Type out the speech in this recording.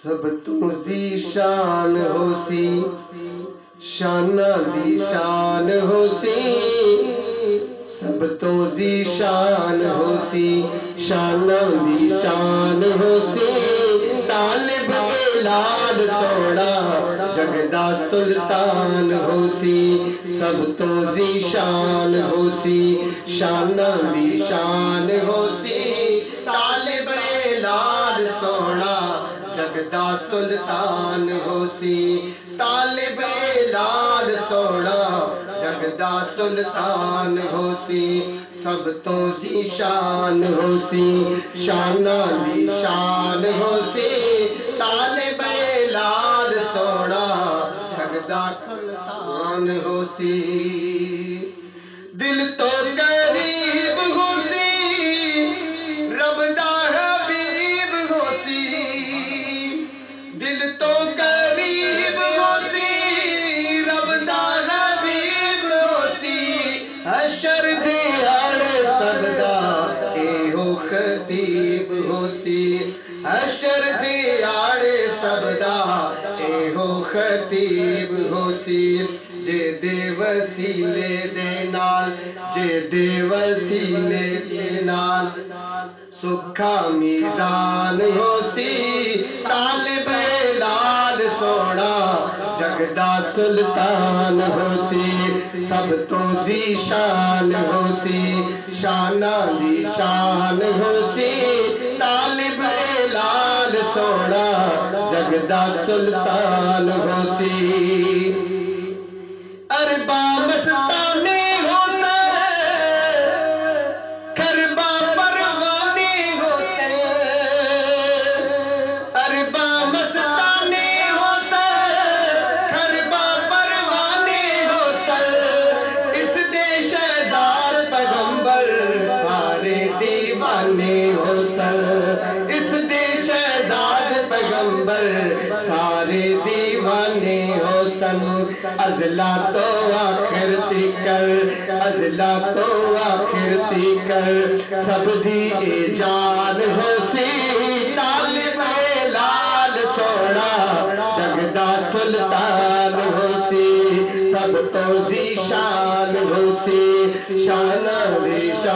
सब तू ज़ीशान होसी, शाना दी शान होसी। सब तो ज़ीशान होसी, शाना दी शान होसी। तालिब लाल सोना जगदा सुल्तान होसी। सब तो ज़ीशान होसी, शाना दी शान होसी। तालिब लाल सोना जगदा सुल्तान होसी। तालिब लाल सोना जगदा सुल्तान होसी। सब तो ज़ीशान होसी, शाना दी शान होसी। तालिब लाल सोना जगदा सुल्तान होसी। दिल तो करीब होसी, रब दा हबीब होसी। दिल तो करीब होसी, रब दा हबीब होसी। हशर दिहाड़े सबदा एहो खतीब होसी। हशर दिहाड़े सबदा एहो खतीब होसी। जे दे वसीले दे नाल, जे दे वसीले दे नाल सुखा मीज़ान होसी। तालिब लाल सोना जगदा सुल्तान होसी। सब तो ज़ीशान होसी, शाना दी शान होसी। तालिब लाल सोना जगदा सुल्तान होसी। अरबा मस्ताने होते, खरबा परवाने होते। अरबा मस्ताने होते, खरबा परवाने होते। इस देश शहजाद पैगंबर सारे दीवाने होते। इस देश शहजाद पैगंबर सारे दीवाने होसन। अज़ला तो आखिर तिकर, अज़ला तो आखिर तिकर सब दी ए जान होसी। तालिब लाल सोना जगदा सुल्तान होसी। सब तो ज़ीशान होसी, शाना दी शान